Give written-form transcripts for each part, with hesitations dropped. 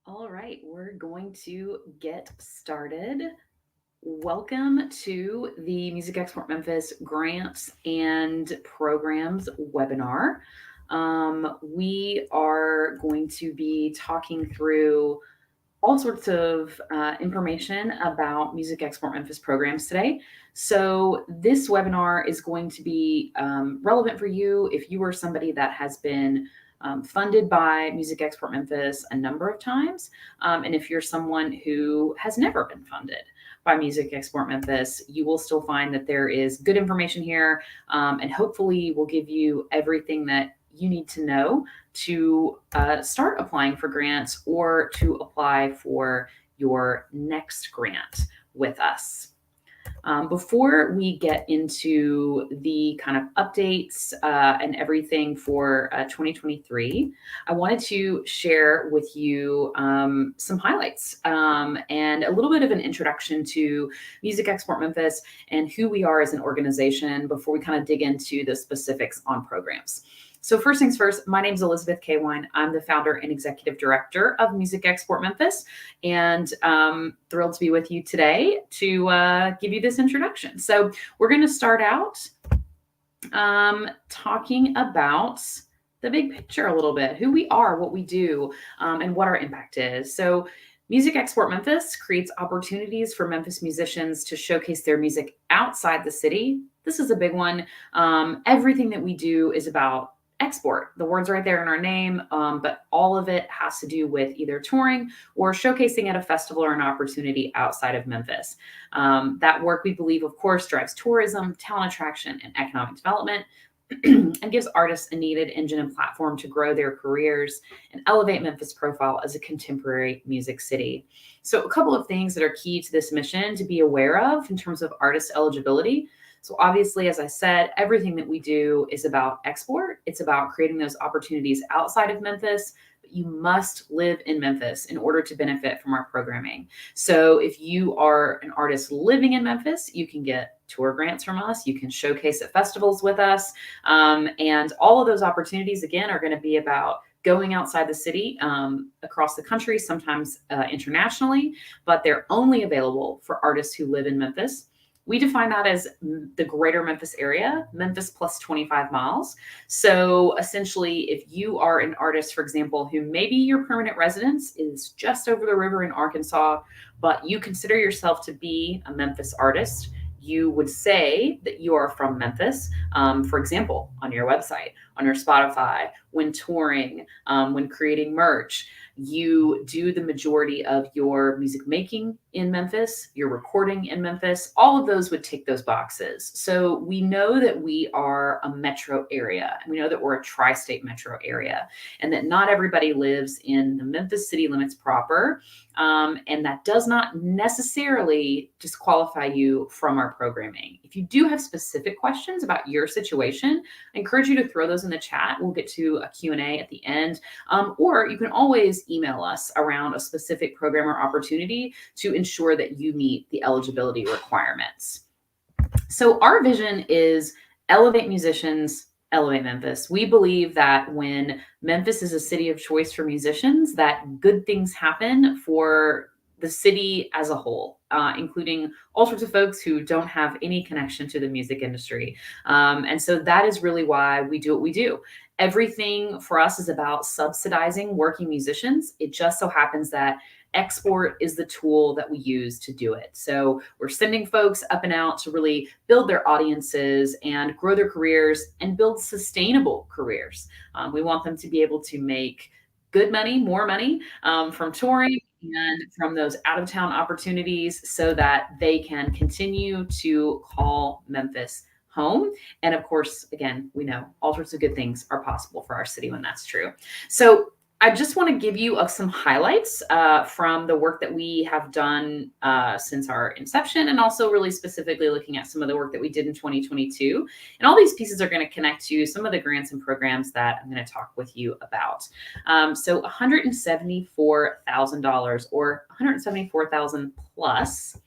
All right, we're going to get started. Welcome to the Music Export Memphis Grants and Programs webinar. We are going to be talking through all sorts of information about Music Export Memphis programs today. So this webinar is going to be relevant for you if you are somebody that has been funded by Music Export Memphis a number of times, and if you're someone who has never been funded by Music Export Memphis, you will still find that there is good information here, and hopefully will give you everything that you need to know to start applying for grants or to apply for your next grant with us. Before we get into the kind of updates and everything for 2023, I wanted to share with you some highlights and a little bit of an introduction to Music Export Memphis and who we are as an organization before we kind of dig into the specifics on programs. So first things first, my name is Elizabeth K. Wine. I'm the founder and executive director of Music Export Memphis, and thrilled to be with you today to give you this introduction. So we're going to start out talking about the big picture a little bit, who we are, what we do, and what our impact is. So Music Export Memphis creates opportunities for Memphis musicians to showcase their music outside the city. This is a big one. Everything that we do is about export. The word's right there in our name, but all of it has to do with either touring or showcasing at a festival or an opportunity outside of Memphis. That work, we believe, of course, drives tourism, talent attraction, and economic development, and gives artists a needed engine and platform to grow their careers and elevate Memphis' profile as a contemporary music city. So a couple of things that are key to this mission to be aware of in terms of artist eligibility. So obviously, as I said, everything that we do is about export. It's about creating those opportunities outside of Memphis, but you must live in Memphis in order to benefit from our programming. So if you are an artist living in Memphis, you can get tour grants from us. You can showcase at festivals with us. And all of those opportunities, again, are going to be about going outside the city, across the country, sometimes internationally, but they're only available for artists who live in Memphis. We define that as the greater Memphis area, Memphis plus 25 miles. So essentially, if you are an artist, for example, who maybe your permanent residence is just over the river in Arkansas, but you consider yourself to be a Memphis artist, you would say that you are from Memphis, for example, on your website, on your Spotify, when touring, when creating merch. You do the majority of your music making in Memphis, your recording in Memphis, all of those would tick those boxes. So we know that we are a metro area, and we know that we're a tri-state metro area, and that not everybody lives in the Memphis city limits proper. And that does not necessarily disqualify you from our programming. If you do have specific questions about your situation, I encourage you to throw those in the chat. We'll get to a Q&A at the end. Or you can always email us around a specific program or opportunity to ensure that you meet the eligibility requirements. So our vision is elevate musicians, elevate Memphis. We believe that when Memphis is a city of choice for musicians, that good things happen for the city as a whole, including all sorts of folks who don't have any connection to the music industry. And so that is really why we do what we do. Everything for us is about subsidizing working musicians. It just so happens that export is the tool that we use to do it. So we're sending folks up and out to really build their audiences and grow their careers and build sustainable careers. We want them to be able to make good money, more money from touring and from those out-of-town opportunities so that they can continue to call Memphis home. And of course, again, we know all sorts of good things are possible for our city when that's true. So I just want to give you some highlights from the work that we have done since our inception, and also really specifically looking at some of the work that we did in 2022. And all these pieces are going to connect to some of the grants and programs that I'm going to talk with you about. So $174,000 or $174,000 plus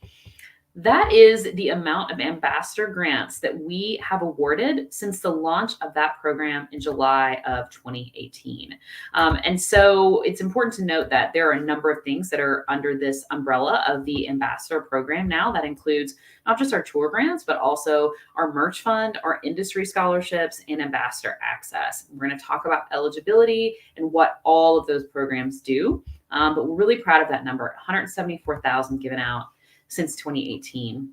That is the amount of ambassador grants that we have awarded since the launch of that program in July of 2018. And so it's important to note that there are a number of things that are under this umbrella of the ambassador program now. That includes not just our tour grants, but also our merch fund, our industry scholarships, and ambassador access. We're going to talk about eligibility and what all of those programs do. But we're really proud of that number, 174,000 given out since 2018.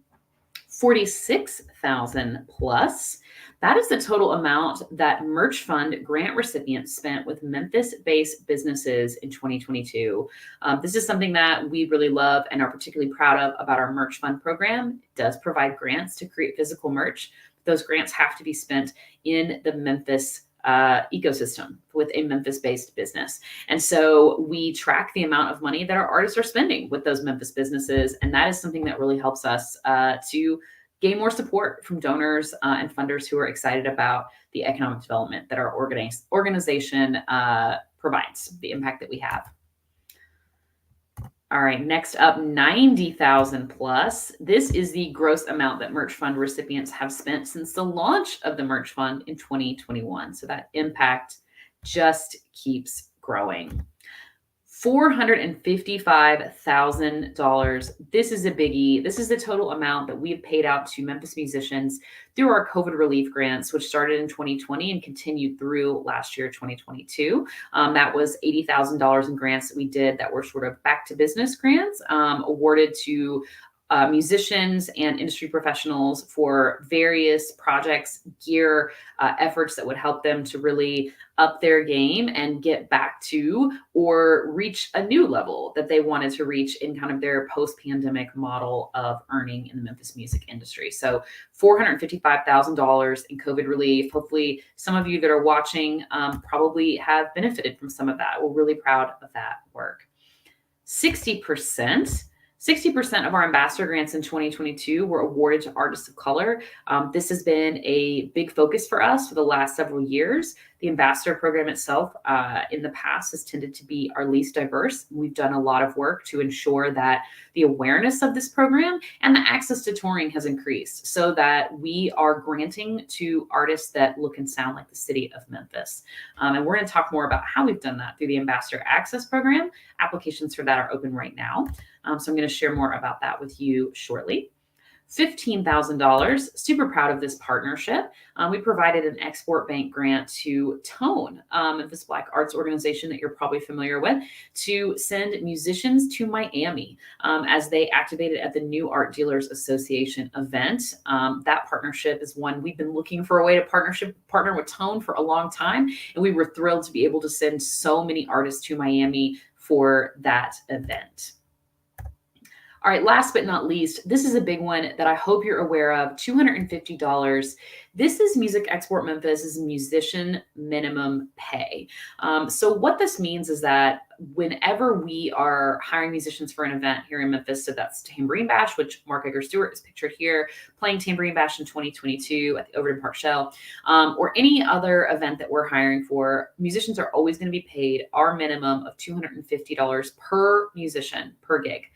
46,000 plus. That is the total amount that Merch Fund grant recipients spent with Memphis-based businesses in 2022. This is something that we really love and are particularly proud of about our Merch Fund program. It does provide grants to create physical merch. Those grants have to be spent in the Memphis ecosystem with a Memphis-based business. And so we track the amount of money that our artists are spending with those Memphis businesses. And that is something that really helps us to gain more support from donors and funders who are excited about the economic development that our organization provides, the impact that we have. All right, next up, 90,000 plus. This is the gross amount that Merch Fund recipients have spent since the launch of the Merch Fund in 2021. So that impact just keeps growing. $455,000. This is a biggie. This is the total amount that we've paid out to Memphis musicians through our COVID relief grants, which started in 2020 and continued through last year, 2022. That was $80,000 in grants that we did that were sort of back to business grants awarded to musicians and industry professionals for various projects, gear, efforts that would help them to really up their game and get back to or reach a new level that they wanted to reach in kind of their post-pandemic model of earning in the Memphis music industry. So $455,000 in COVID relief. Hopefully some of you that are watching probably have benefited from some of that. We're really proud of that work. 60% of our ambassador grants in 2022 were awarded to artists of color. This has been a big focus for us for the last several years. The ambassador program itself in the past has tended to be our least diverse. We've done a lot of work to ensure that the awareness of this program and the access to touring has increased so that we are granting to artists that look and sound like the city of Memphis. And we're going to talk more about how we've done that through the ambassador access program. Applications for that are open right now. So I'm going to share more about that with you shortly. $15,000. Super proud of this partnership. We provided an export bank grant to Tone, this Black arts organization that you're probably familiar with, to send musicians to Miami as they activated at the New Art Dealers Association event. That partnership is one we've been looking for a way to partner with Tone for a long time, and we were thrilled to be able to send so many artists to Miami for that event. All right, last but not least, this is a big one that I hope you're aware of, $250. This is Music Export Memphis' musician minimum pay. So what this means is that whenever we are hiring musicians for an event here in Memphis, so that's Tambourine Bash, which Mark Edgar Stewart is pictured here, playing Tambourine Bash in 2022 at the Overton Park Shell, or any other event that we're hiring for, musicians are always going to be paid our minimum of $250 per musician per gig.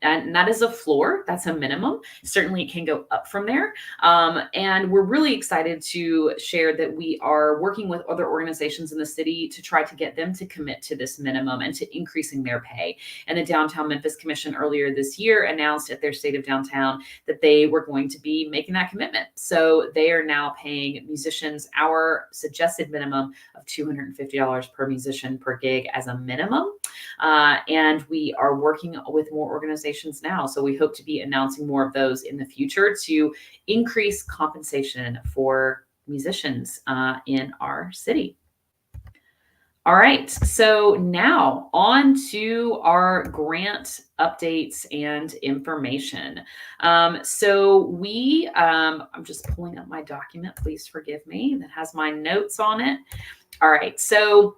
And that is a floor. That's a minimum. Certainly it can go up from there. And we're really excited to share that we are working with other organizations in the city to try to get them to commit to this minimum and to increasing their pay. And the Downtown Memphis Commission earlier this year announced at their State of Downtown that they were going to be making that commitment. So they are now paying musicians our suggested minimum of $250 per musician per gig as a minimum. And we are working with more organizations now. So we hope to be announcing more of those in the future to increase compensation for musicians in our city. All right, so now on to our grant updates and information. So we, I'm just pulling up my document, please forgive me, that has my notes on it. All right, so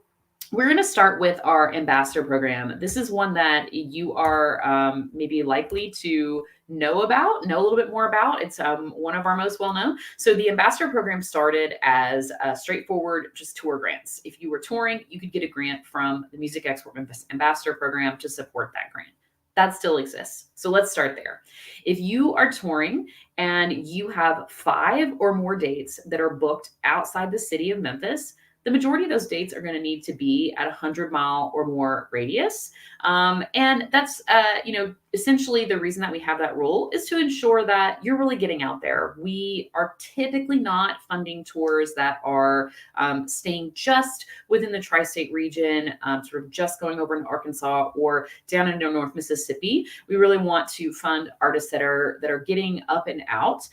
we're going to start with our ambassador program. This is one that you are maybe likely to know a little bit more about. It's one of our most well-known. So the ambassador program started as a straightforward just tour grants. If you were touring, you could get a grant from the Music Export Memphis ambassador program to support that grant. That still exists. So let's start there. If you are touring and you have 5 or more dates that are booked outside the city of Memphis, the majority of those dates are going to need to be at a 100-mile or more radius. And that's, essentially the reason that we have that rule is to ensure that you're really getting out there. We are typically not funding tours that are staying just within the tri-state region, sort of just going over in Arkansas or down into North Mississippi. We really want to fund artists that are getting up and out.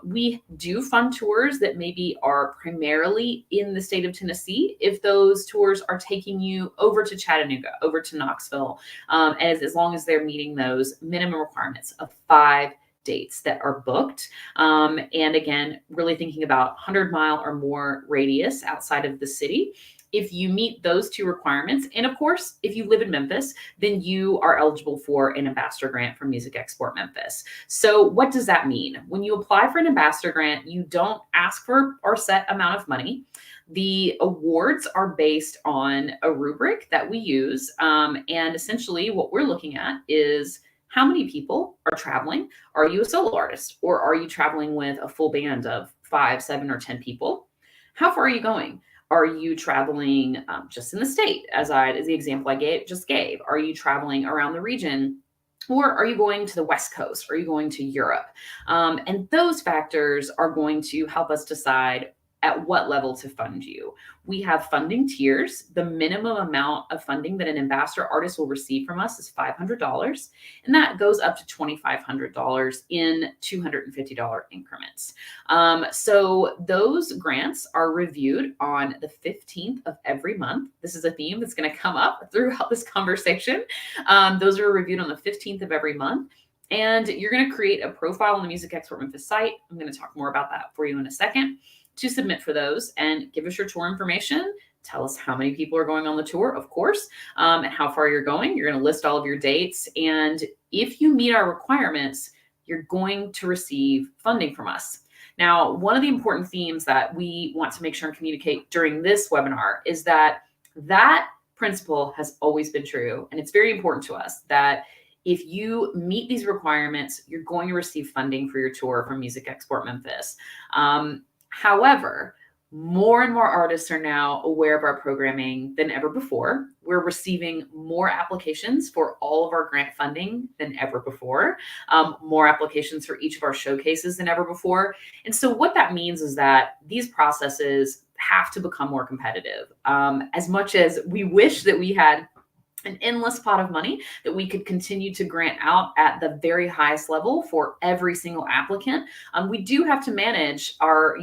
We do fund tours that maybe are primarily in the state of Tennessee if those tours are taking you over to Chattanooga, over to Knoxville, as long as they're meeting those minimum requirements of 5 dates that are booked. And again, really thinking about 100-mile or more radius outside of the city. If you meet those 2 requirements, and of course, if you live in Memphis, then you are eligible for an ambassador grant from Music Export Memphis. So what does that mean? When you apply for an ambassador grant, you don't ask for our set amount of money. The awards are based on a rubric that we use. And essentially what we're looking at is how many people are traveling? Are you a solo artist, or are you traveling with a full band of 5, 7, or 10 people? How far are you going? Are you traveling just in the state, as the example I just gave? Are you traveling around the region? Or are you going to the West Coast? Are you going to Europe? And those factors are going to help us decide at what level to fund you. We have funding tiers. The minimum amount of funding that an ambassador artist will receive from us is $500, and that goes up to $2,500 in $250 increments. So those grants are reviewed on the 15th of every month. This is a theme that's going to come up throughout this conversation. Those are reviewed on the 15th of every month. And you're going to create a profile on the Music Export Memphis site. I'm going to talk more about that for you in a second, to submit for those and give us your tour information. Tell us how many people are going on the tour, of course, and how far you're going. You're going to list all of your dates. And if you meet our requirements, you're going to receive funding from us. Now, one of the important themes that we want to make sure and communicate during this webinar is that principle has always been true. And it's very important to us that if you meet these requirements, you're going to receive funding for your tour from Music Export Memphis. However, more and more artists are now aware of our programming than ever before. We're receiving more applications for all of our grant funding than ever before, more applications for each of our showcases than ever before. And so what that means is that these processes have to become more competitive. As much as we wish that we had an endless pot of money that we could continue to grant out at the very highest level for every single applicant, we do have to manage our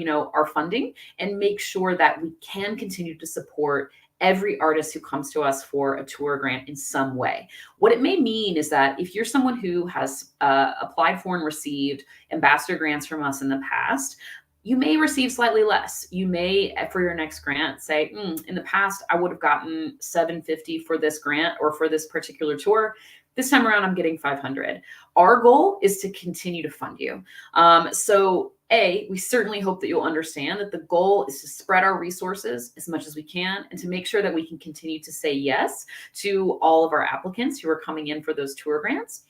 funding and make sure that we can continue to support every artist who comes to us for a tour grant in some way. What it may mean is that if you're someone who has applied for and received ambassador grants from us in the past, you may receive slightly less. You may, for your next grant, say, in the past, I would have gotten $750 for this grant or for this particular tour. This time around, I'm getting $500. Our goal is to continue to fund you. So we certainly hope that you'll understand that the goal is to spread our resources as much as we can and to make sure that we can continue to say yes to all of our applicants who are coming in for those tour grants.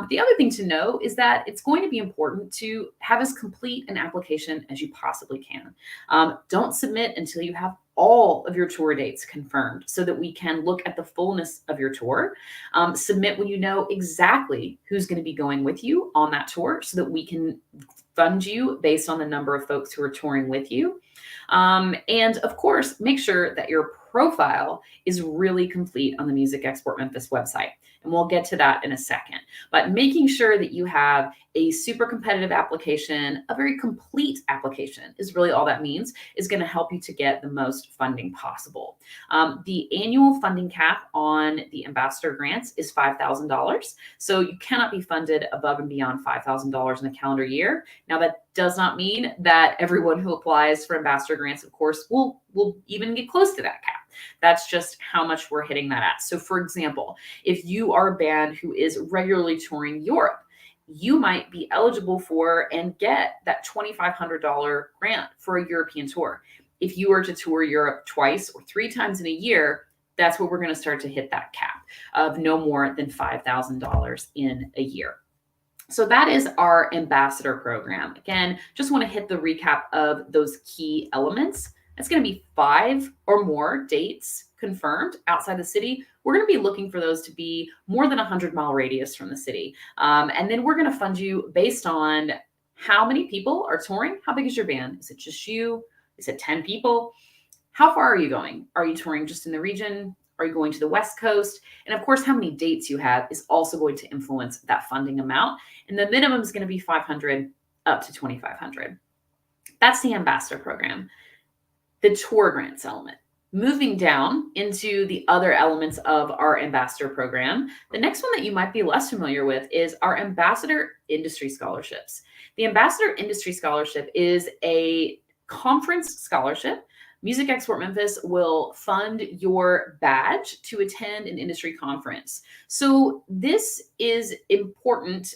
The other thing to know is that it's going to be important to have as complete an application as you possibly can. Don't submit until you have all of your tour dates confirmed so that we can look at the fullness of your tour. Submit when you know exactly who's going to be going with you on that tour so that we can fund you based on the number of folks who are touring with you. And of course, make sure that your profile is really complete on the Music Export Memphis website. And we'll get to that in a second. But making sure that you have a super competitive application, a very complete application is really all that means, is going to help you to get the most funding possible. The annual funding cap on the ambassador grants is $5,000. So you cannot be funded above and beyond $5,000 in a calendar year. Now, that does not mean that everyone who applies for ambassador grants, of course, will even get close to that cap. That's just how much we're hitting that at. So for example, if you are a band who is regularly touring Europe, you might be eligible for and get that $2,500 grant for a European tour. If you were to tour Europe twice or 3 times in a year, that's where we're going to start to hit that cap of no more than $5,000 in a year. So that is our ambassador program. Again, just want to hit the recap of those key elements. It's going to be 5 or more dates confirmed outside the city. We're going to be looking for those to be more than a 100-mile radius from the city. And then we're going to fund you based on how many people are touring. How big is your band? Is it just you? Is it 10 people? How far are you going? Are you touring just in the region? Are you going to the West Coast? And of course, how many dates you have is also going to influence that funding amount. And the minimum is going to be 500 up to 2,500. That's the ambassador program. The tour grants element. Moving down into the other elements of our ambassador program, the next one that you might be less familiar with is our ambassador industry scholarships. The ambassador industry scholarship is a conference scholarship. Music Export Memphis will fund your badge to attend an industry conference. So this is important.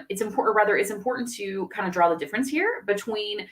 It's important to kind of draw the difference here between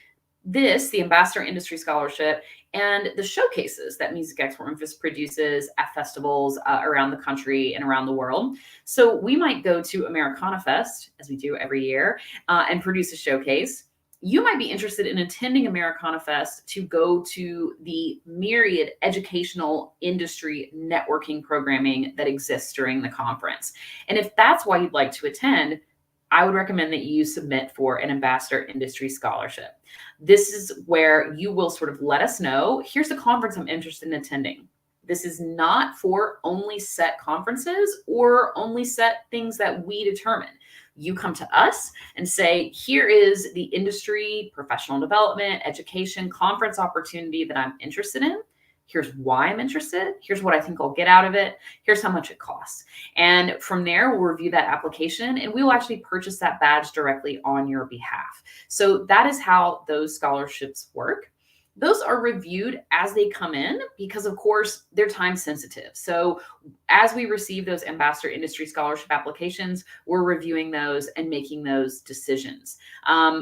the Ambassador Industry Scholarship, and the showcases that Music Export Memphis produces at festivals around the country and around the world. So we might go to Americana Fest, as we do every year, and produce a showcase. You might be interested in attending Americana Fest to go to the myriad educational industry networking programming that exists during the conference. And if that's why you'd like to attend, I would recommend that you submit for an ambassador industry scholarship. This is where you will sort of let us know, here's the conference I'm interested in attending. This is not for only set conferences or only set things that we determine. You come to us and say, here is the industry, professional development, education, conference opportunity that I'm interested in. Here's why I'm interested. Here's what I think I'll get out of it. Here's how much it costs. And from there, we'll review that application and we will actually purchase that badge directly on your behalf. So that is how those scholarships work. Those are reviewed as they come in because, of course, they're time sensitive. So as we receive those ambassador industry scholarship applications, we're reviewing those and making those decisions.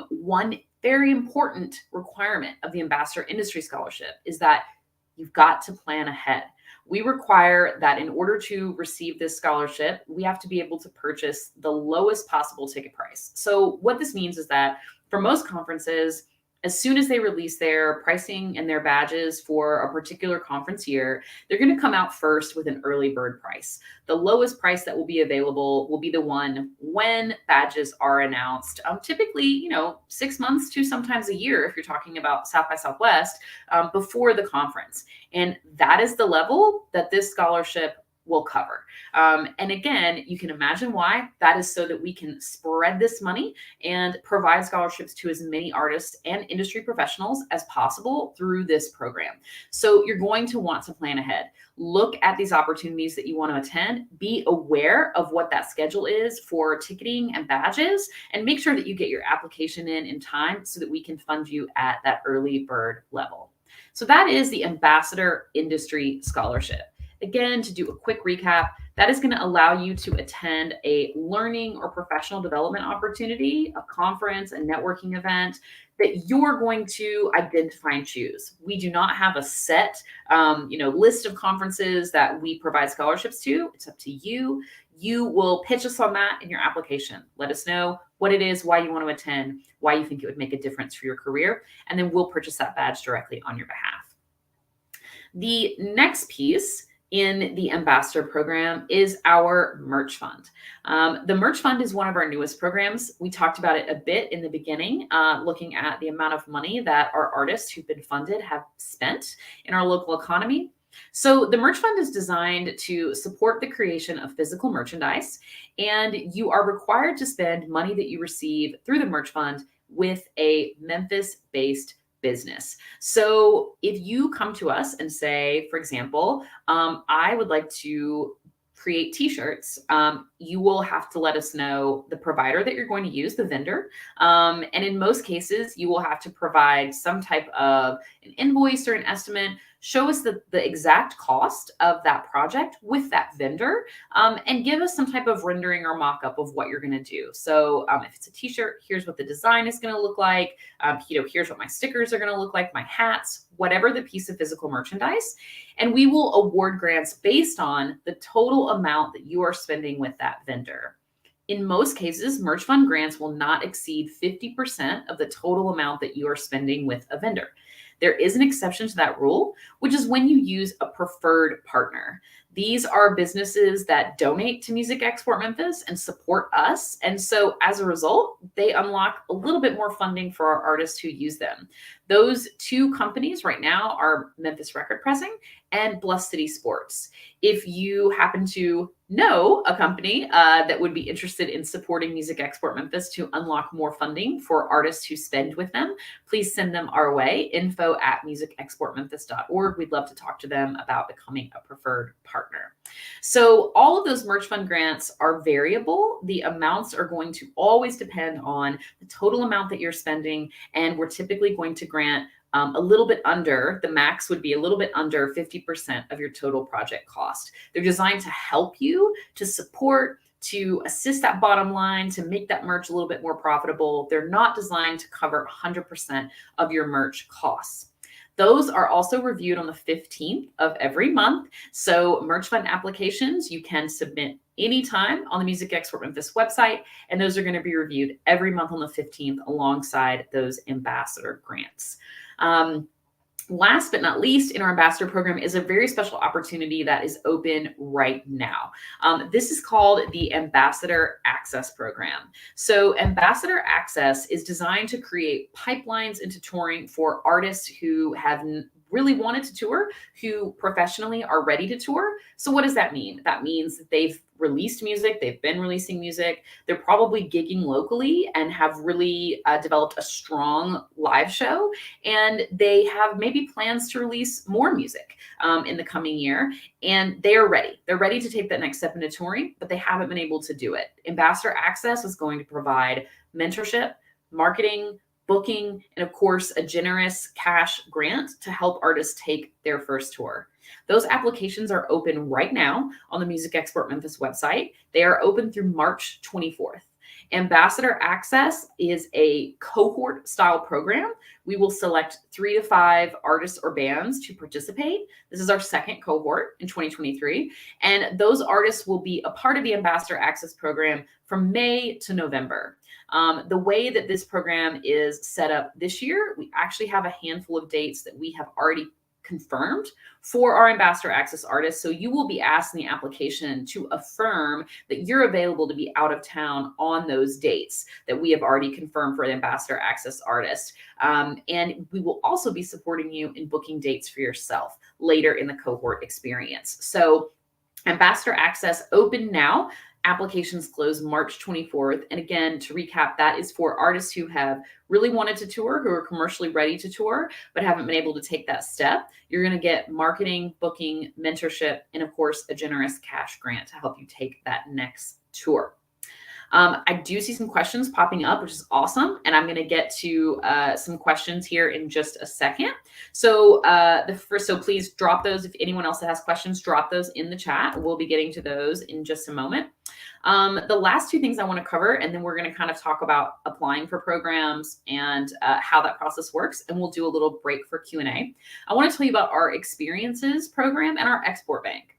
One very important requirement of the ambassador industry scholarship is that you've got to plan ahead. We require that in order to receive this scholarship, we have to be able to purchase the lowest possible ticket price. So what this means is that for most conferences, as soon as they release their pricing and their badges for a particular conference year, they're going to come out first with an early bird price. The lowest price that will be available will be the one when badges are announced, typically, 6 months to sometimes a year if you're talking about South by Southwest, before the conference. And that is the level that this scholarship will cover. And again, you can imagine why. That is so that we can spread this money and provide scholarships to as many artists and industry professionals as possible through this program. So you're going to want to plan ahead. Look at these opportunities that you want to attend. Be aware of what that schedule is for ticketing and badges, and make sure that you get your application in time so that we can fund you at that early bird level. So that is the Ambassador Industry Scholarship. Again, to do a quick recap, that is going to allow you to attend a learning or professional development opportunity, a conference, a networking event that you're going to identify and choose. We do not have a set, list of conferences that we provide scholarships to. It's up to you. You will pitch us on that in your application. Let us know what it is, why you want to attend, why you think it would make a difference for your career, and then we'll purchase that badge directly on your behalf. The next piece in the ambassador program is our merch fund. The merch fund is one of our newest programs. We talked about it a bit in the beginning, looking at the amount of money that our artists who've been funded have spent in our local economy. So the merch fund is designed to support the creation of physical merchandise, and you are required to spend money that you receive through the merch fund with a Memphis-based business. So if you come to us and say, for example, I would like to create t-shirts, you will have to let us know the provider that you're going to use, the vendor. And in most cases, you will have to provide some type of an invoice or an estimate. Show us the exact cost of that project with that vendor, and give us some type of rendering or mock-up of what you're going to do. So if it's a t-shirt, here's what the design is going to look like. Here's what my stickers are going to look like, my hats, whatever the piece of physical merchandise. And we will award grants based on the total amount that you are spending with that vendor. In most cases, merch fund grants will not exceed 50% of the total amount that you are spending with a vendor. There is an exception to that rule, which is when you use a preferred partner. These are businesses that donate to Music Export Memphis and support us. And so as a result, they unlock a little bit more funding for our artists who use them. Those two companies right now are Memphis Record Pressing and Blessed City Sports. If you happen to know a company that would be interested in supporting Music Export Memphis to unlock more funding for artists who spend with them, please send them our way, info@musicexportmemphis.org. We'd love to talk to them about becoming a preferred partner. So all of those merch fund grants are variable. The amounts are going to always depend on the total amount that you're spending, and we're typically going to grant a little bit under, the max would be a little bit under 50% of your total project cost. They're designed to help you, to support, to assist that bottom line, to make that merch a little bit more profitable. They're not designed to cover 100% of your merch costs. Those are also reviewed on the 15th of every month. So merch fund applications, you can submit anytime on the Music Export Memphis website, and those are going to be reviewed every month on the 15th alongside those ambassador grants. Last but not least, in our ambassador program is a very special opportunity that is open right now. This is called the Ambassador Access Program. So Ambassador Access is designed to create pipelines into touring for artists who have really wanted to tour, who professionally are ready to tour. So what does that mean? That means that they've released music, they've been releasing music, they're probably gigging locally and have really developed a strong live show, and they have maybe plans to release more music in the coming year, and they are ready. They're ready to take that next step into touring, but they haven't been able to do it. Ambassador Access is going to provide mentorship, marketing, booking, and of course, a generous cash grant to help artists take their first tour. Those applications are open right now on the Music Export Memphis website. They are open through March 24th. Ambassador Access is a cohort style program. We will select 3 to 5 artists or bands to participate. This is our second cohort in 2023. And those artists will be a part of the Ambassador Access program from May to November. The way that this program is set up this year, we actually have a handful of dates that we have already confirmed for our Ambassador Access artists. So you will be asked in the application to affirm that you're available to be out of town on those dates that we have already confirmed for the Ambassador Access artist. And we will also be supporting you in booking dates for yourself later in the cohort experience. So Ambassador Access open now. Applications close March 24th. And again, to recap, that is for artists who have really wanted to tour, who are commercially ready to tour, but haven't been able to take that step. You're going to get marketing, booking, mentorship, and of course, a generous cash grant to help you take that next tour. I do see some questions popping up, which is awesome. And I'm going to get to some questions here in just a second. So so please drop those. If anyone else has questions, drop those in the chat. We'll be getting to those in just a moment. The last two things I want to cover, and then we're going to kind of talk about applying for programs and how that process works. And we'll do a little break for Q&A. I want to tell you about our Experiences program and our Export Bank.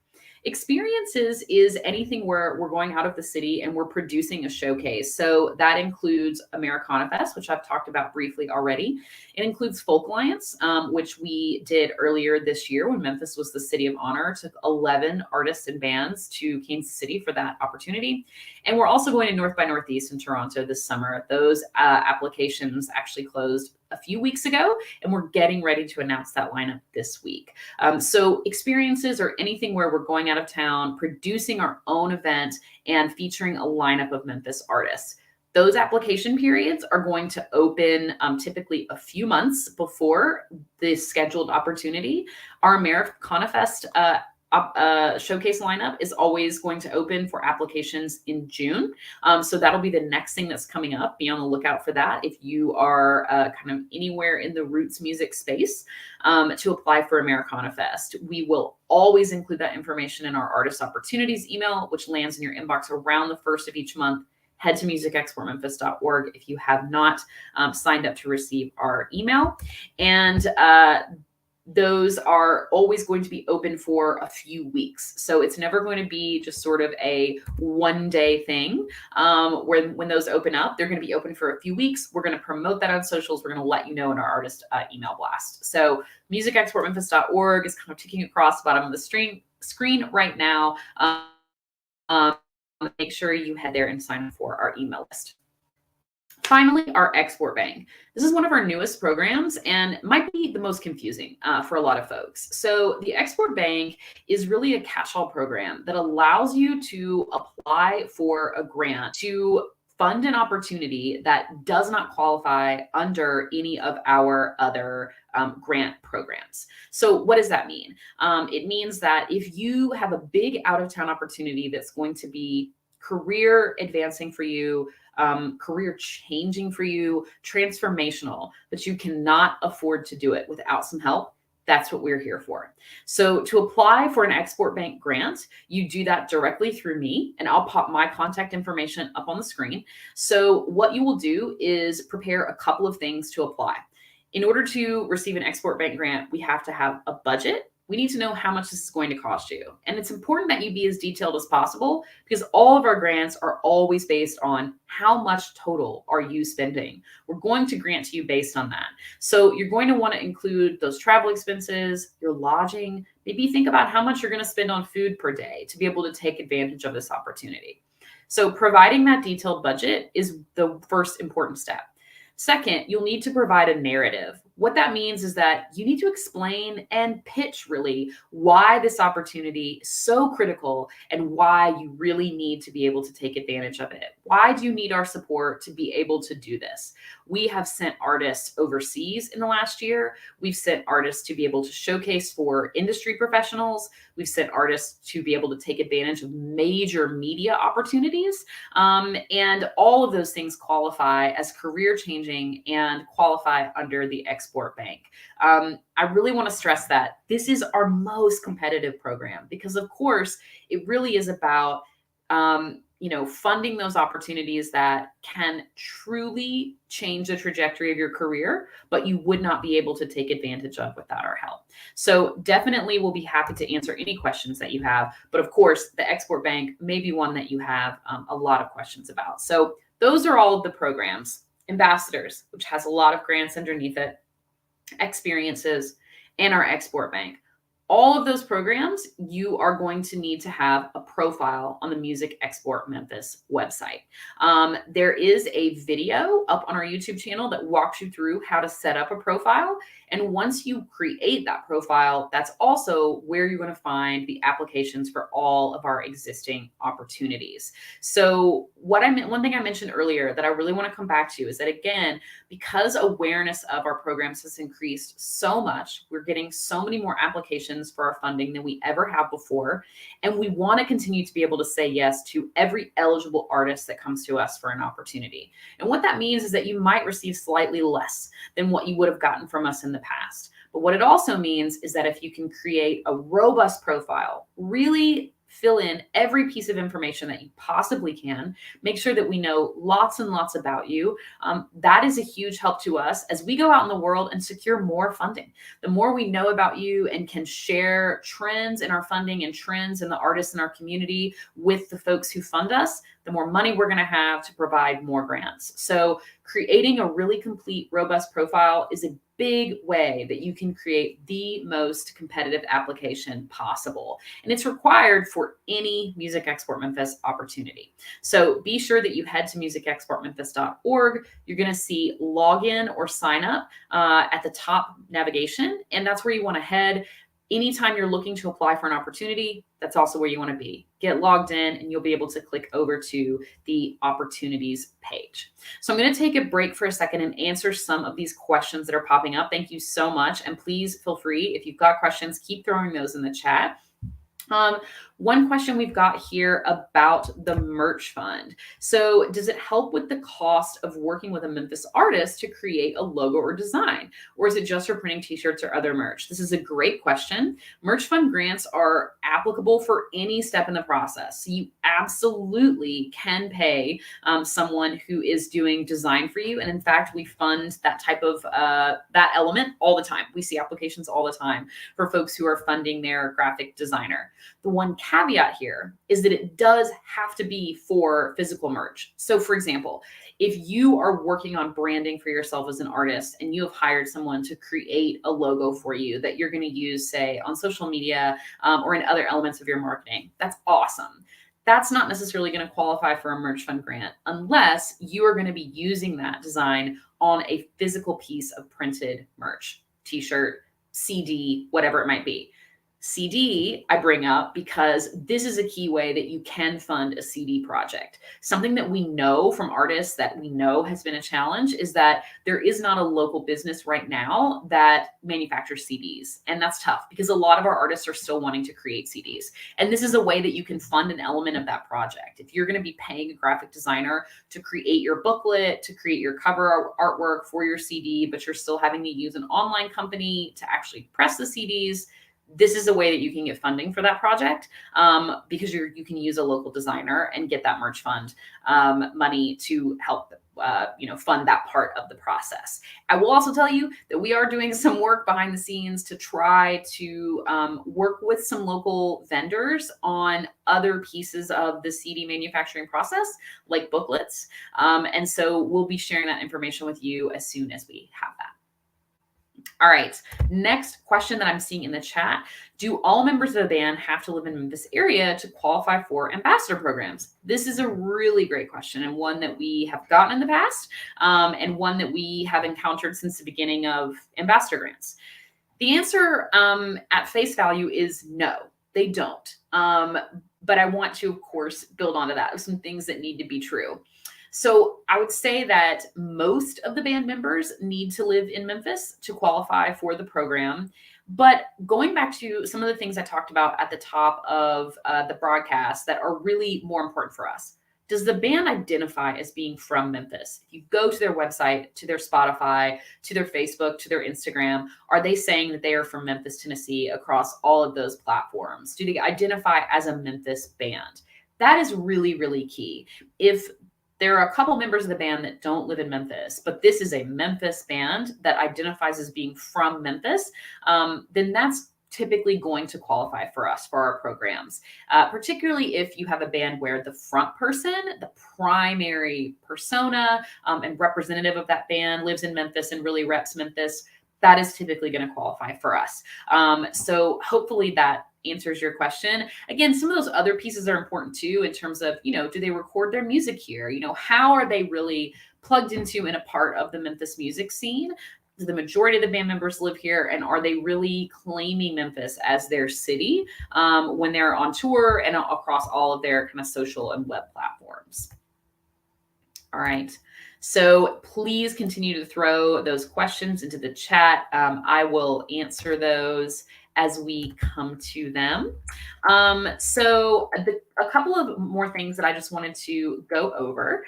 Experiences is anything where we're going out of the city and we're producing a showcase. So that includes Americana Fest, which I've talked about briefly already. It includes Folk Alliance, which we did earlier this year when Memphis was the city of honor. Took 11 artists and bands to Kansas City for that opportunity. And we're also going to North by Northeast in Toronto this summer. Those applications actually closed a few weeks ago, and we're getting ready to announce that lineup this week. So experiences are anything where we're going out of town, producing our own event, and featuring a lineup of Memphis artists. Those application periods are going to open typically a few months before the scheduled opportunity. Our Americana Fest showcase lineup is always going to open for applications in June. So that'll be the next thing that's coming up. Be on the lookout for that if you are kind of anywhere in the roots music space to apply for Americana Fest. We will always include that information in our Artist Opportunities email, which lands in your inbox around the first of each month. Head to musicexportmemphis.org if you have not signed up to receive our email. And those are always going to be open for a few weeks. So it's never going to be just sort of a one-day thing where when those open up, they're going to be open for a few weeks. We're going to promote that on socials. We're going to let you know in our artist email blast. So musicexportmemphis.org is kind of ticking across the bottom of the screen right now. Make sure you head there and sign up for our email list. Finally, our Export Bank. This is one of our newest programs and might be the most confusing for a lot of folks. So the Export Bank is really a catch-all program that allows you to apply for a grant to fund an opportunity that does not qualify under any of our other grant programs. So what does that mean? It means that if you have a big out-of-town opportunity that's going to be career advancing for you, career changing for you, transformational, but you cannot afford to do it without some help, that's what we're here for. So to apply for an Export Bank grant, you do that directly through me, and I'll pop my contact information up on the screen. So what you will do is prepare a couple of things to apply. In order to receive an Export Bank grant, we have to have a budget. We need to know how much this is going to cost you. And it's important that you be as detailed as possible because all of our grants are always based on how much total are you spending. We're going to grant to you based on that. So you're going to want to include those travel expenses, your lodging, maybe think about how much you're going to spend on food per day to be able to take advantage of this opportunity. So providing that detailed budget is the first important step. Second, you'll need to provide a narrative. What that means is that you need to explain and pitch really why this opportunity is so critical and why you really need to be able to take advantage of it. Why do you need our support to be able to do this? We have sent artists overseas in the last year. We've sent artists to be able to showcase for industry professionals. We've sent artists to be able to take advantage of major media opportunities. And all of those things qualify as career changing and qualify under the Export Bank. I really want to stress that this is our most competitive program because, of course, it really is about funding those opportunities that can truly change the trajectory of your career, but you would not be able to take advantage of without our help. So definitely we'll be happy to answer any questions that you have. But of course, the Export Bank may be one that you have a lot of questions about. So those are all of the programs. Ambassadors, which has a lot of grants underneath it, experiences, and our Export Bank. All of those programs, you are going to need to have a profile on the Music Export Memphis website. There is a video up on our YouTube channel that walks you through how to set up a profile. And once you create that profile, that's also where you're going to find the applications for all of our existing opportunities. So one thing I mentioned earlier that I really want to come back to is that, again, because awareness of our programs has increased so much, we're getting so many more applications for our funding than we ever have before. And we want to continue to be able to say yes to every eligible artist that comes to us for an opportunity. And what that means is that you might receive slightly less than what you would have gotten from us in the past. But what it also means is that if you can create a robust profile, really fill in every piece of information that you possibly can, make sure that we know lots and lots about you. That is a huge help to us as we go out in the world and secure more funding. The more we know about you and can share trends in our funding and trends in the artists in our community with the folks who fund us, the more money we're going to have to provide more grants. So creating a really complete, robust profile is a big way that you can create the most competitive application possible. And it's required for any Music Export Memphis opportunity. So be sure that you head to musicexportmemphis.org. You're going to see login or sign up at the top navigation. And that's where you want to head. Anytime you're looking to apply for an opportunity, that's also where you want to be. Get logged in and you'll be able to click over to the opportunities page. So I'm going to take a break for a second and answer some of these questions that are popping up. Thank you so much. And please feel free, if you've got questions, keep throwing those in the chat. Um, One question we've got here about the merch fund. So, does it help with the cost of working with a Memphis artist to create a logo or design? Or is it just for printing t shirts or other merch? This is a great question. Merch fund grants are applicable for any step in the process. So, you absolutely can pay someone who is doing design for you. And in fact, we fund that type of that element all the time. We see applications all the time for folks who are funding their graphic designer. The one caveat here is that it does have to be for physical merch. So, for example, if you are working on branding for yourself as an artist and you have hired someone to create a logo for you that you're going to use, say, on social media or in other elements of your marketing, that's awesome. That's not necessarily going to qualify for a merch fund grant unless you are going to be using that design on a physical piece of printed merch, t shirt, CD, whatever it might be. CD, I bring up because this is a key way that you can fund a CD project. Something that we know from artists that we know has been a challenge is that there is not a local business right now that manufactures CDs. And that's tough because a lot of our artists are still wanting to create CDs. And this is a way that you can fund an element of that project. If you're going to be paying a graphic designer to create your booklet, to create your cover artwork for your CD, but you're still having to use an online company to actually press the CDs, this is a way that you can get funding for that project because you can use a local designer and get that merch fund money to help fund that part of the process. I will also tell you that we are doing some work behind the scenes to try to work with some local vendors on other pieces of the CD manufacturing process, like booklets. And so we'll be sharing that information with you as soon as we have that. All right. Next question that I'm seeing in the chat. Do all members of the band have to live in this area to qualify for ambassador programs? This is a really great question and one that we have gotten in the past and one that we have encountered since the beginning of ambassador grants. The answer at face value is no, they don't. But I want to, of course, build onto that with some things that need to be true. So I would say that most of the band members need to live in Memphis to qualify for the program. But going back to some of the things I talked about at the top of the broadcast that are really more important for us. Does the band identify as being from Memphis? If you go to their website, to their Spotify, to their Facebook, to their Instagram, are they saying that they are from Memphis, Tennessee across all of those platforms? Do they identify as a Memphis band? That is really, really key. If there are a couple members of the band that don't live in Memphis, but this is a Memphis band that identifies as being from Memphis, then that's typically going to qualify for us for our programs, particularly if you have a band where the front person, the primary persona and representative of that band lives in Memphis and really reps Memphis. That is typically going to qualify for us. So hopefully that answers your question. Again, some of those other pieces are important too, in terms of, do they record their music here? How are they really plugged into and a part of the Memphis music scene? Do the majority of the band members live here? And are they really claiming Memphis as their city when they're on tour and across all of their kind of social and web platforms? All right. So please continue to throw those questions into the chat. I will answer those as we come to them. So a couple of more things that I just wanted to go over.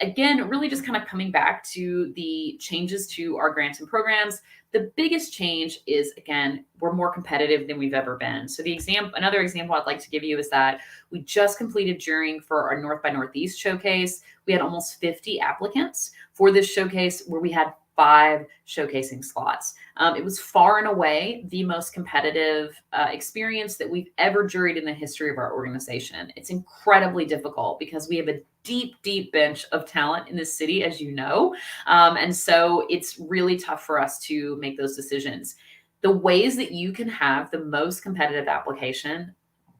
Again, really just kind of coming back to the changes to our grants and programs. The biggest change is, again, we're more competitive than we've ever been. So another example I'd like to give you is that we just completed jurying for our North by Northeast showcase. We had almost 50 applicants for this showcase where we had 5 showcasing slots. It was far and away the most competitive experience that we've ever juried in the history of our organization. It's incredibly difficult because we have a deep, deep bench of talent in this city, as you know. And so it's really tough for us to make those decisions. The ways that you can have the most competitive application,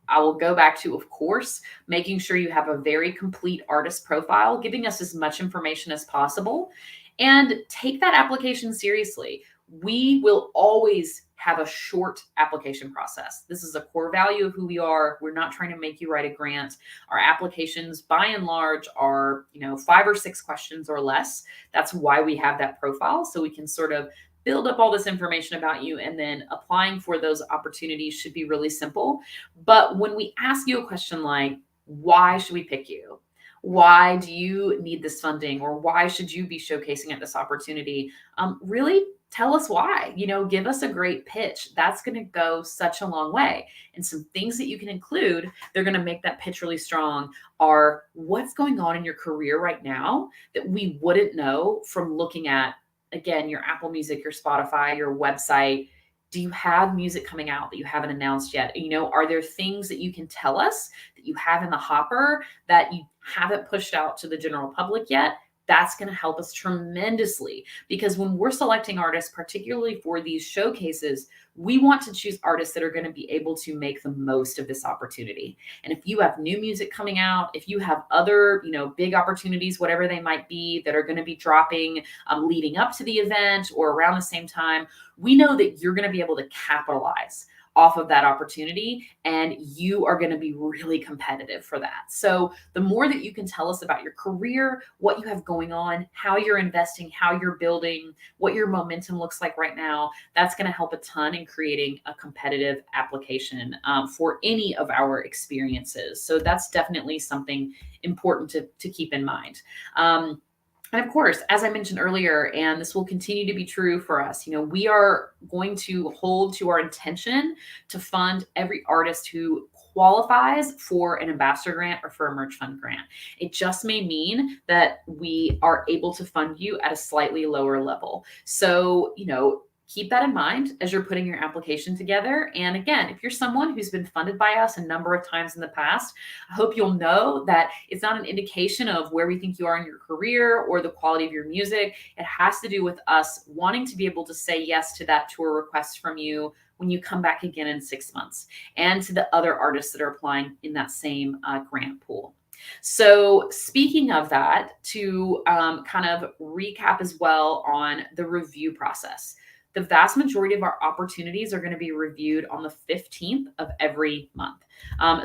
I will go back to, of course, making sure you have a very complete artist profile, giving us as much information as possible, and take that application seriously. We will always have a short application process. This is a core value of who we are. We're not trying to make you write a grant. Our applications, by and large, are 5 or 6 questions or less. That's why we have that profile, so we can sort of build up all this information about you, and then applying for those opportunities should be really simple. But when we ask you a question like, why should we pick you? Why do you need this funding? Or why should you be showcasing at this opportunity? Really tell us why. Give us a great pitch. That's going to go such a long way. And some things that you can include, they're going to make that pitch really strong, are what's going on in your career right now that we wouldn't know from looking at, again, your Apple Music, your Spotify, your website. Do you have music coming out that you haven't announced yet? Are there things that you can tell us that you have in the hopper that you haven't pushed out to the general public yet? That's going to help us tremendously, because when we're selecting artists, particularly for these showcases, we want to choose artists that are going to be able to make the most of this opportunity. And if you have new music coming out, if you have other, big opportunities, whatever they might be, that are going to be dropping leading up to the event or around the same time, we know that you're going to be able to capitalize off of that opportunity, and you are going to be really competitive for that. So the more that you can tell us about your career, what you have going on, how you're investing, how you're building, what your momentum looks like right now, that's going to help a ton in creating a competitive application for any of our experiences. So that's definitely something important to keep in mind. And of course, as I mentioned earlier, and this will continue to be true for us, we are going to hold to our intention to fund every artist who qualifies for an ambassador grant or for a merch fund grant. It just may mean that we are able to fund you at a slightly lower level. So, keep that in mind as you're putting your application together. And again, if you're someone who's been funded by us a number of times in the past, I hope you'll know that it's not an indication of where we think you are in your career or the quality of your music. It has to do with us wanting to be able to say yes to that tour request from you when you come back again in 6 months, and to the other artists that are applying in that same grant pool. So speaking of that, to kind of recap as well on the review process. The vast majority of our opportunities are going to be reviewed on the 15th of every month.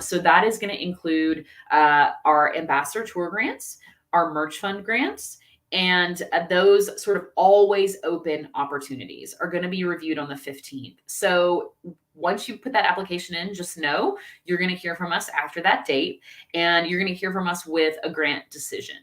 So that is going to include our ambassador tour grants, our merch fund grants, and those sort of always open opportunities are going to be reviewed on the 15th. So once you put that application in, just know you're going to hear from us after that date, and you're going to hear from us with a grant decision.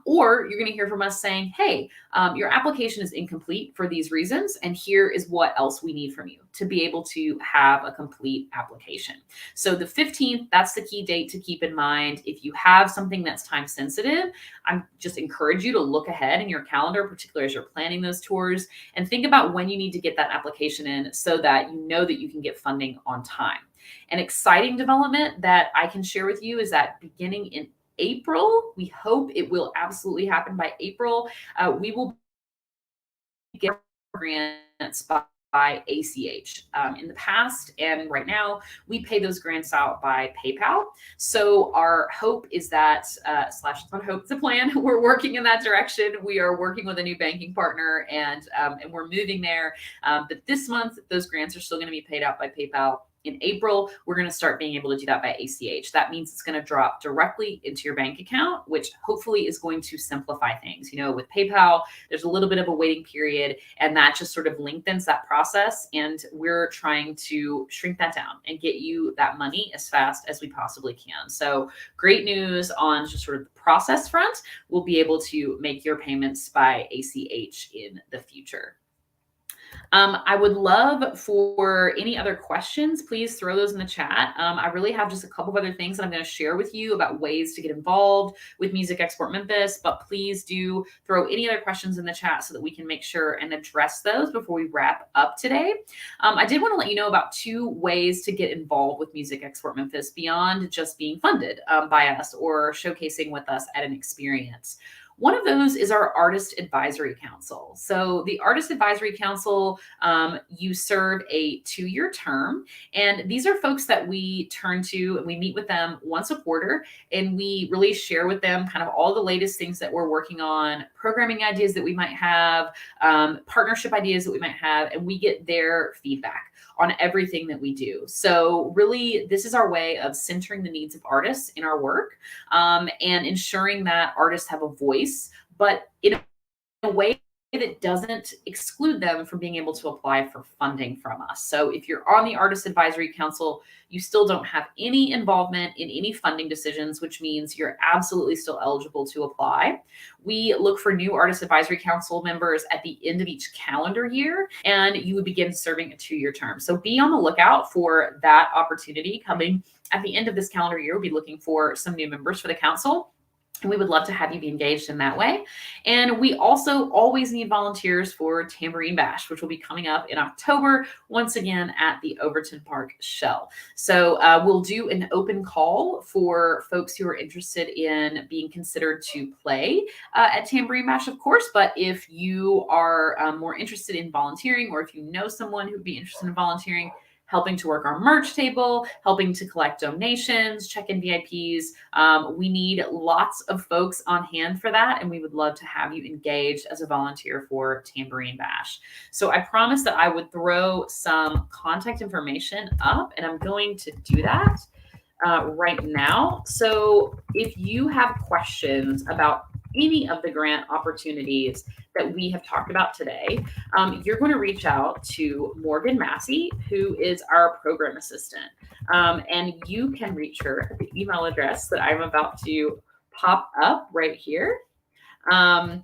Or you're going to hear from us saying, hey, your application is incomplete for these reasons, and here is what else we need from you to be able to have a complete application. So the 15th, that's the key date to keep in mind. If you have something that's time sensitive, I just encourage you to look ahead in your calendar, particularly as you're planning those tours, and think about when you need to get that application in so that you know that you can get funding on time. An exciting development that I can share with you is that beginning in April, we hope it will absolutely happen by April, we will get grants by ACH. In the past and right now, we pay those grants out by PayPal. So our hope is that, slash not hope, it's a plan. We're working in that direction. We are working with a new banking partner, and we're moving there. But this month, those grants are still going to be paid out by PayPal. In April, we're going to start being able to do that by ACH. That means it's going to drop directly into your bank account, which hopefully is going to simplify things. With PayPal, there's a little bit of a waiting period, and that just sort of lengthens that process. And we're trying to shrink that down and get you that money as fast as we possibly can. So great news on just sort of the process front. We'll be able to make your payments by ACH in the future. I would love for any other questions, please throw those in the chat. I really have just a couple of other things that I'm going to share with you about ways to get involved with Music Export Memphis, but please do throw any other questions in the chat so that we can make sure and address those before we wrap up today. I did want to let you know about 2 ways to get involved with Music Export Memphis beyond just being funded by us or showcasing with us at an experience. One of those is our Artist Advisory Council. So the Artist Advisory Council, you serve a 2-year term, and these are folks that we turn to, and we meet with them once a quarter, and we really share with them kind of all the latest things that we're working on, programming ideas that we might have, partnership ideas that we might have, and we get their feedback on everything that we do. So really, this is our way of centering the needs of artists in our work, and ensuring that artists have a voice, but in a way that doesn't exclude them from being able to apply for funding from us. So if you're on the Artist Advisory Council, you still don't have any involvement in any funding decisions, which means you're absolutely still eligible to apply. We look for new Artist Advisory Council members at the end of each calendar year, and you would begin serving a 2-year term. So be on the lookout for that opportunity coming at the end of this calendar year. We'll be looking for some new members for the council. And we would love to have you be engaged in that way. And we also always need volunteers for Tambourine Bash, which will be coming up in October, once again at the Overton Park Shell. So we'll do an open call for folks who are interested in being considered to play at Tambourine Bash, of course. But if you are more interested in volunteering, or if you know someone who would be interested in volunteering, helping to work our merch table, helping to collect donations, check in VIPs. We need lots of folks on hand for that, and we would love to have you engaged as a volunteer for Tambourine Bash. So I promised that I would throw some contact information up, and I'm going to do that right now. So if you have questions about any of the grant opportunities that we have talked about today, you're going to reach out to Morgan Massey, who is our program assistant. And you can reach her at the email address that I'm about to pop up right here. All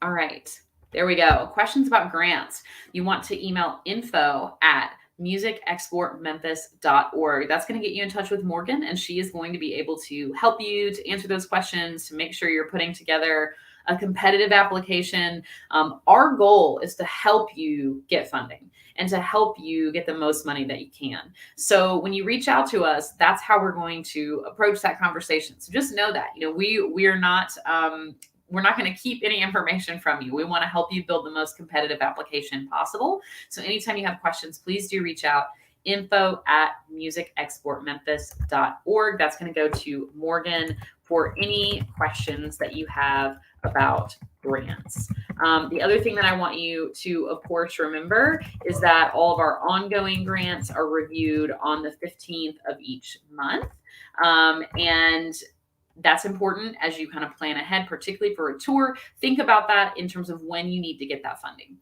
right, there we go. Questions about grants. You want to email info@musicexportmemphis.org. That's going to get you in touch with Morgan, and she is going to be able to help you to answer those questions, to make sure you're putting together a competitive application. Our goal is to help you get funding and to help you get the most money that you can. So when you reach out to us, that's how we're going to approach that conversation. So just know that, we are not, we're not going to keep any information from you. We want to help you build the most competitive application possible. So anytime you have questions, please do reach out. info@musicexportmemphis.org. That's going to go to Morgan for any questions that you have about grants. The other thing that I want you to, of course, remember is that all of our ongoing grants are reviewed on the 15th of each month. And that's important as you kind of plan ahead, particularly for a tour. Think about that in terms of when you need to get that funding.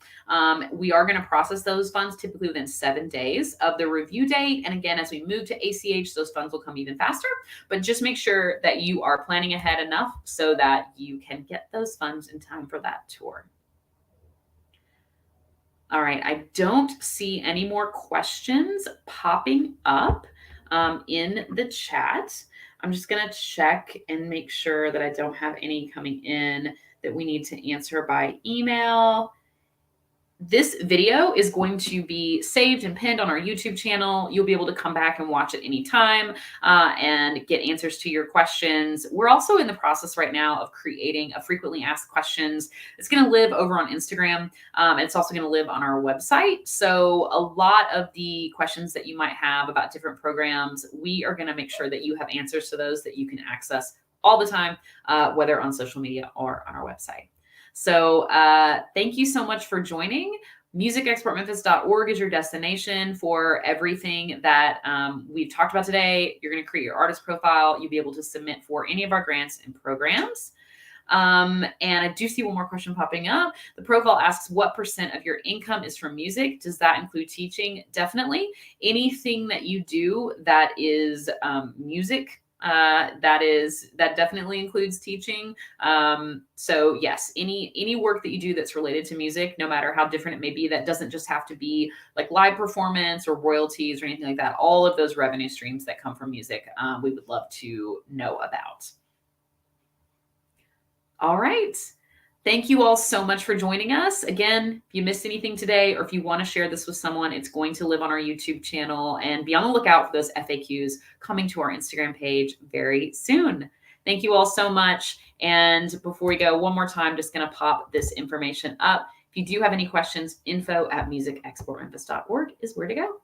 We are going to process those funds typically within 7 days of the review date. And again, as we move to ACH, those funds will come even faster. But just make sure that you are planning ahead enough so that you can get those funds in time for that tour. All right, I don't see any more questions popping up in the chat. I'm just going to check and make sure that I don't have any coming in that we need to answer by email. This video is going to be saved and pinned on our YouTube channel. You'll be able to come back and watch it anytime and get answers to your questions. We're also in the process right now of creating a frequently asked questions. It's going to live over on Instagram. It's also going to live on our website. So a lot of the questions that you might have about different programs, we are going to make sure that you have answers to those that you can access all the time, whether on social media or on our website. So thank you so much for joining. MusicExportMemphis.org is your destination for everything that we've talked about today. You're going to create your artist profile. You'll be able to submit for any of our grants and programs. And I do see one more question popping up. The profile asks, what % of your income is from music? Does that include teaching? Definitely. Anything that you do that is music, that definitely includes teaching. So yes, any work that you do that's related to music, no matter how different it may be, that doesn't just have to be like live performance or royalties or anything like that. All of those revenue streams that come from music, we would love to know about. All right. Thank you all so much for joining us. Again, if you missed anything today, or if you want to share this with someone, it's going to live on our YouTube channel, and be on the lookout for those FAQs coming to our Instagram page very soon. Thank you all so much. And before we go, one more time, just going to pop this information up. If you do have any questions, info@musicexportmemphis.org is where to go.